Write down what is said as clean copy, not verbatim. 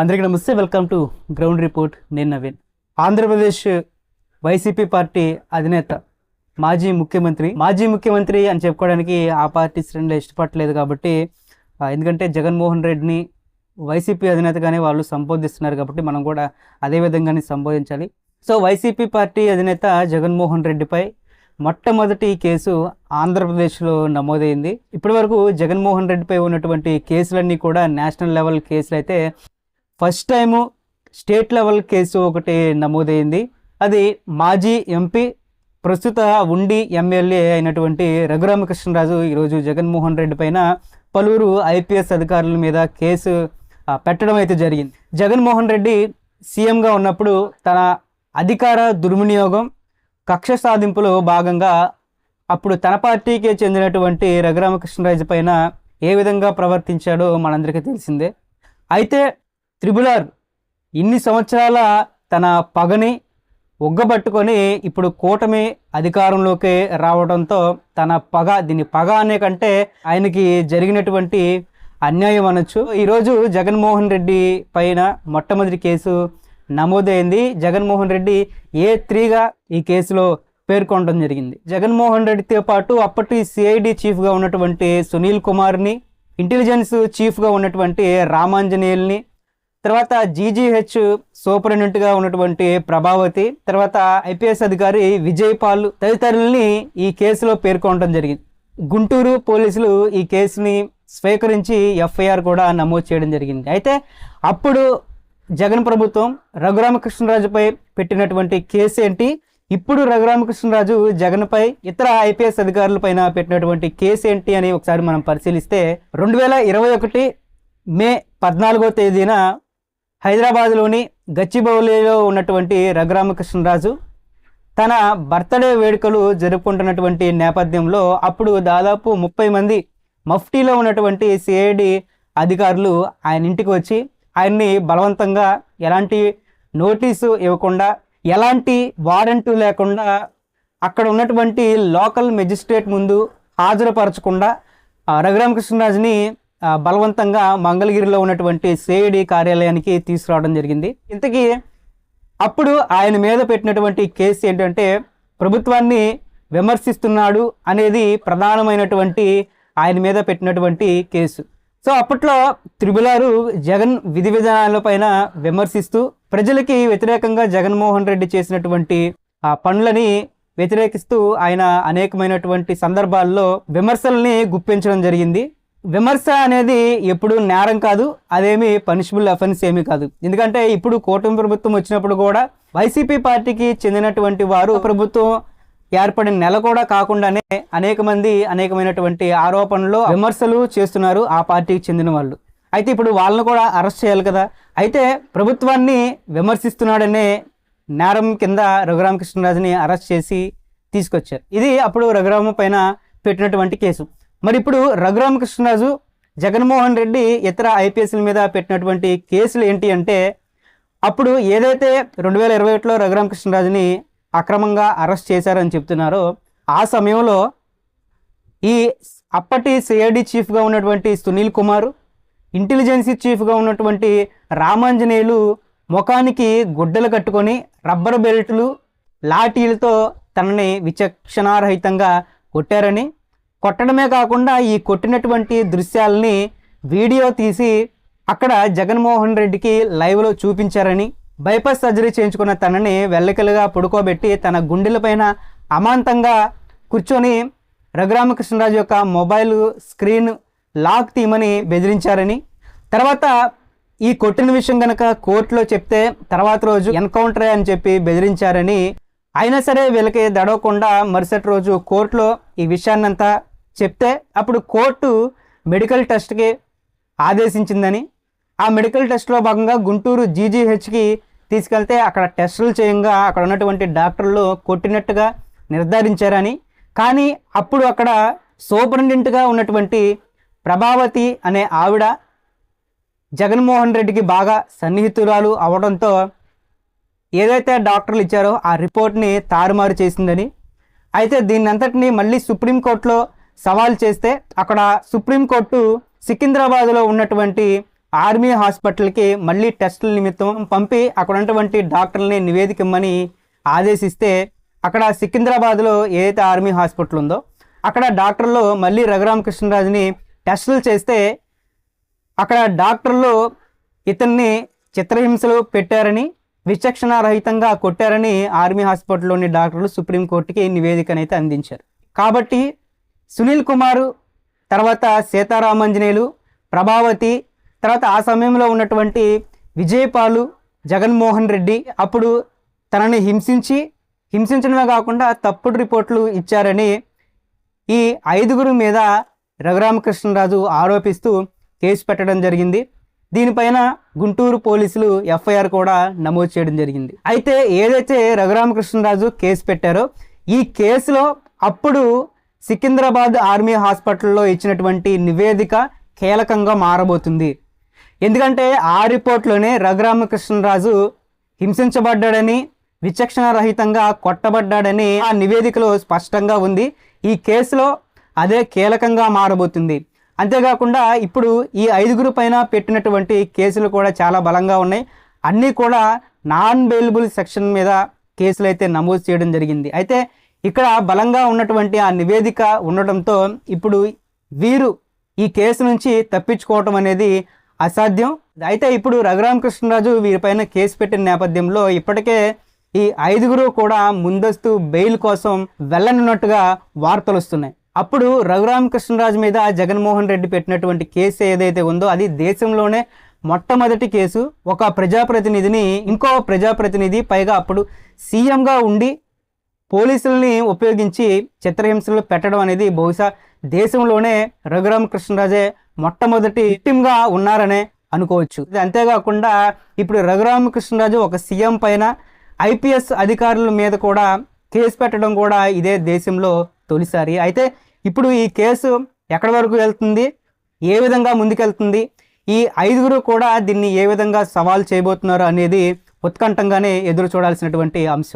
అందరికీ నమస్తే. Welcome to ground report. నేను నవీన్. ఆంధ్రప్రదేశ్ వైసీపీ పార్టీ అధినేత మాజీ ముఖ్యమంత్రి అని చెప్పుకోవడానికి ఆ పార్టీ శ్రేణులు ఇష్టపడలేదు కాబట్టి, ఎందుకంటే జగన్మోహన్ రెడ్డిని వైసీపీ అధినేతగానే వాళ్ళు సంబోధిస్తున్నారు కాబట్టి మనం కూడా అదే విధంగానే సంబోధించాలి. సో వైసీపీ పార్టీ అధినేత జగన్మోహన్ రెడ్డిపై మొట్టమొదటి కేసు ఆంధ్రప్రదేశ్లో నమోదైంది. ఇప్పటి వరకు జగన్మోహన్ రెడ్డిపై ఉన్నటువంటి కేసులన్నీ కూడా నేషనల్ లెవెల్ కేసులు అయితే first time state level case ఒకటి నమోదైంది. అది మాజీ ఎంపీ, ప్రస్తుత ఉండి ఎమ్మెల్యే అయినటువంటి రఘురామకృష్ణరాజు ఈరోజు జగన్మోహన్ రెడ్డి పైన పలువురు ఐపీఎస్ అధికారుల మీద కేసు పెట్టడం అయితే జరిగింది. జగన్మోహన్ రెడ్డి సీఎంగా ఉన్నప్పుడు తన అధికార దుర్వినియోగం, కక్ష సాధింపులో భాగంగా అప్పుడు తన పార్టీకి చెందినటువంటి రఘురామకృష్ణరాజు పైన ఏ విధంగా ప్రవర్తించాడో మనందరికీ తెలిసిందే. అయితే త్రిబుల్ ఇన్ని సంవత్సరాల తన పగని ఒగ్గబట్టుకొని ఇప్పుడు కూటమి అధికారంలోకి రావడంతో తన దీన్ని పగ అనే కంటే ఆయనకి జరిగినటువంటి అన్యాయం అనొచ్చు. ఈరోజు జగన్మోహన్ రెడ్డి పైన మొట్టమొదటి కేసు నమోదైంది. జగన్మోహన్ రెడ్డి A3గా ఈ కేసులో పేర్కొనడం జరిగింది. జగన్మోహన్ రెడ్డితో పాటు అప్పటి సిఐడి చీఫ్గా ఉన్నటువంటి సునీల్ కుమార్ని, ఇంటెలిజెన్స్ చీఫ్గా ఉన్నటువంటి రామాంజనేయుల్ని, తర్వాత జీజీహెచ్ సూపరింటెండెంట్గా ఉన్నటువంటి ప్రభావతి, తర్వాత ఐపీఎస్ అధికారి విజయ్ పాల్ తదితరుల్ని ఈ కేసులో పేర్కొనడం జరిగింది. గుంటూరు పోలీసులు ఈ కేసుని స్వీకరించి ఎఫ్ఐఆర్ కూడా నమోదు చేయడం జరిగింది. అయితే అప్పుడు జగన్ ప్రభుత్వం రఘురామకృష్ణరాజుపై పెట్టినటువంటి కేసు ఏంటి, ఇప్పుడు రఘురామకృష్ణరాజు జగన్పై ఇతర ఐపీఎస్ అధికారులపైన పెట్టినటువంటి కేసు ఏంటి అని ఒకసారి మనం పరిశీలిస్తే 2021 మే 14వ తేదీన హైదరాబాద్లోని గచ్చిబౌలిలో ఉన్నటువంటి రఘురామకృష్ణరాజు తన బర్త్డే వేడుకలు జరుపుకుంటున్నటువంటి నేపథ్యంలో అప్పుడు దాదాపు 30 మంది మఫ్టీలో ఉన్నటువంటి సిఐడి అధికారులు ఆయన ఇంటికి వచ్చి ఆయన్ని బలవంతంగా ఎలాంటి నోటీసు ఇవ్వకుండా, ఎలాంటి వారెంటు లేకుండా అక్కడ ఉన్నటువంటి లోకల్ మెజిస్ట్రేట్ ముందు హాజరుపరచకుండా రఘురామకృష్ణరాజుని బలవంతంగా మంగళగిరిలో ఉన్నటువంటి సిఐడి కార్యాలయానికి తీసుకురావడం జరిగింది. ఇంతకీ అప్పుడు ఆయన మీద పెట్టినటువంటి కేసు ఏంటంటే ప్రభుత్వాన్ని విమర్శిస్తున్నాడు అనేది ప్రధానమైనటువంటి ఆయన మీద పెట్టినటువంటి కేసు. సో అప్పట్లో త్రిబుల్ జగన్ విధి విధానాలపైన విమర్శిస్తూ ప్రజలకి వ్యతిరేకంగా జగన్మోహన్ రెడ్డి చేసినటువంటి ఆ పనులని వ్యతిరేకిస్తూ ఆయన అనేకమైనటువంటి సందర్భాల్లో విమర్శల్ని గుప్పించడం జరిగింది. విమర్శ అనేది ఎప్పుడు నేరం కాదు, అదేమి పనిషబుల్ అఫెన్స్ ఏమీ కాదు. ఎందుకంటే ఇప్పుడు కూటమి ప్రభుత్వం వచ్చినప్పుడు కూడా వైసీపీ పార్టీకి చెందినటువంటి వారు ప్రభుత్వం ఏర్పడిన నెల కూడా కాకుండానే అనేకమైనటువంటి ఆరోపణలు, విమర్శలు చేస్తున్నారు ఆ పార్టీకి చెందిన వాళ్ళు. అయితే ఇప్పుడు వాళ్ళని కూడా అరెస్ట్ చేయాలి కదా. అయితే ప్రభుత్వాన్ని విమర్శిస్తున్నాడనే నేరం కింద రఘురామకృష్ణరాజుని అరెస్ట్ చేసి తీసుకొచ్చారు. ఇది అప్పుడు రఘురామ పైన పెట్టినటువంటి కేసు. మరి ఇప్పుడు రఘురామకృష్ణరాజు, జగన్మోహన్ రెడ్డి ఇతర ఐపీఎస్ల మీద పెట్టినటువంటి కేసులు ఏంటి అంటే, అప్పుడు ఏదైతే 2021లో రఘురామకృష్ణరాజుని అక్రమంగా అరెస్ట్ చేశారని చెప్తున్నారో ఆ సమయంలో ఈ అప్పటి సిఐడి చీఫ్గా ఉన్నటువంటి సునీల్ కుమార్, ఇంటెలిజెన్స్ చీఫ్గా ఉన్నటువంటి రామాంజనేయులు ముఖానికి గుడ్డలు కట్టుకొని రబ్బర్ బెల్ట్లు, లాఠీలతో తనని విచక్షణారహితంగా కొట్టారని, కొట్టడమే కాకుండా ఈ కొట్టినటువంటి దృశ్యాలని వీడియో తీసి అక్కడ జగన్మోహన్ రెడ్డికి లైవ్లో చూపించారని, బైపాస్ సర్జరీ చేయించుకున్న తనని వెల్లకిలుగా పడుకోబెట్టి తన గుండెలపైన అమాంతంగా కూర్చొని రఘురామకృష్ణరాజు యొక్క మొబైల్ స్క్రీన్ లాక్ తీయమని బెదిరించారని, తర్వాత ఈ కొట్టిన విషయం కనుక కోర్టులో చెప్తే తర్వాత రోజు ఎన్కౌంటరే అని చెప్పి బెదిరించారని, అయినా సరే వీళ్ళకి దడవకుండా మరుసటి రోజు కోర్టులో ఈ విషయాన్నంతా చెప్తే అప్పుడు కోర్టు మెడికల్ టెస్ట్కి ఆదేశించిందని, ఆ మెడికల్ టెస్ట్లో భాగంగా గుంటూరు జీజీహెచ్కి తీసుకెళ్తే అక్కడ టెస్టులు చేయంగా అక్కడ ఉన్నటువంటి డాక్టర్లు కొట్టినట్టుగా నిర్ధారించారని, కానీ అప్పుడు అక్కడ సూపరింటెండెంట్గా ఉన్నటువంటి ప్రభావతి అనే ఆవిడ జగన్మోహన్ రెడ్డికి బాగా సన్నిహితురాలు అవడంతో ఏదైతే డాక్టర్లు ఇచ్చారో ఆ రిపోర్ట్ని తారుమారు చేసిందని, అయితే దీన్నంతటినీ మళ్ళీ సుప్రీంకోర్టులో సవాల్ చేస్తే అక్కడ సుప్రీంకోర్టు సికింద్రాబాద్లో ఉన్నటువంటి ఆర్మీ హాస్పిటల్కి మళ్ళీ టెస్టుల నిమిత్తం పంపి అక్కడ ఉన్నటువంటి డాక్టర్లని నివేదిక ఇమ్మని ఆదేశిస్తే అక్కడ సికింద్రాబాద్లో ఏదైతే ఆర్మీ హాస్పిటల్ ఉందో అక్కడ డాక్టర్లు మళ్ళీ రఘురామకృష్ణరాజుని టెస్టులు చేస్తే అక్కడ డాక్టర్లు ఇతన్ని చిత్రహింసలు పెట్టారని, విచక్షణారహితంగా కొట్టారని ఆర్మీ హాస్పిటల్లోని డాక్టర్లు సుప్రీంకోర్టుకి నివేదికనైతే అందించారు. కాబట్టి సునీల్ కుమారు, తర్వాత సీతారామాంజనేయులు, ప్రభావతి, తర్వాత ఆ సమయంలో ఉన్నటువంటి విజయపాలు, జగన్మోహన్ రెడ్డి అప్పుడు తనని హింసించడమే కాకుండా తప్పుడు రిపోర్ట్లు ఇచ్చారని ఈ 5గురు మీద రఘురామకృష్ణరాజు ఆరోపిస్తూ కేసు పెట్టడం జరిగింది. దీనిపైన గుంటూరు పోలీసులు ఎఫ్ఐఆర్ కూడా నమోదు చేయడం జరిగింది. అయితే ఏదైతే రఘురామకృష్ణరాజు కేసు పెట్టారో ఈ కేసులో అప్పుడు సికింద్రాబాద్ ఆర్మీ హాస్పిటల్లో ఇచ్చినటువంటి నివేదిక కీలకంగా మారబోతుంది. ఎందుకంటే ఆ రిపోర్ట్లోనే రఘురామకృష్ణరాజు హింసించబడ్డాడని, విచక్షణారహితంగా కొట్టబడ్డాడని ఆ నివేదికలో స్పష్టంగా ఉంది. ఈ కేసులో అదే కీలకంగా మారబోతుంది. అంతేకాకుండా ఇప్పుడు ఈ 5గురు పైన పెట్టినటువంటి కేసులు కూడా చాలా బలంగా ఉన్నాయి. అన్నీ కూడా నాన్ బెయిలబుల్ సెక్షన్ మీద కేసులు అయితే నమోదు చేయడం జరిగింది. అయితే ఇక్కడ బలంగా ఉన్నటువంటి ఆ నివేదిక ఉండటంతో ఇప్పుడు వీరు ఈ కేసు నుంచి తప్పించుకోవటం అనేది అసాధ్యం. అయితే ఇప్పుడు రఘురామకృష్ణరాజు వీరిపైన కేసు పెట్టిన నేపథ్యంలో ఇప్పటికే ఈ 5గురు కూడా ముందస్తు బెయిల్ కోసం వెళ్ళనున్నట్టుగా వార్తలు వస్తున్నాయి. అప్పుడు రఘురామకృష్ణరాజు మీద జగన్మోహన్ రెడ్డి పెట్టినటువంటి కేసు ఏదైతే ఉందో అది దేశంలోనే మొట్టమొదటి కేసు. ఒక ప్రజాప్రతినిధిని ఇంకో ప్రజాప్రతినిధి, పైగా అప్పుడు సీఎంగా ఉండి పోలీసుల్ని ఉపయోగించి చిత్రహింసలు పెట్టడం అనేది బహుశా దేశంలోనే రఘురామకృష్ణరాజే మొట్టమొదటి విక్టిమ్గా ఉన్నారనే అనుకోవచ్చు. అంతేకాకుండా ఇప్పుడు రఘురామకృష్ణరాజు ఒక సీఎం పైన ఐపీఎస్ అధికారుల మీద కూడా కేసు పెట్టడం కూడా ఇదే దేశంలో తొలిసారి. అయితే ఇప్పుడు ఈ కేసు ఎక్కడి వరకు వెళ్తుంది, ఏ విధంగా ముందుకెళ్తుంది, ఈ 5గురు కూడా దీన్ని ఏ విధంగా సవాల్ చేయబోతున్నారు అనేది ఉత్కంఠంగానే ఎదురు చూడాల్సినటువంటి అంశం.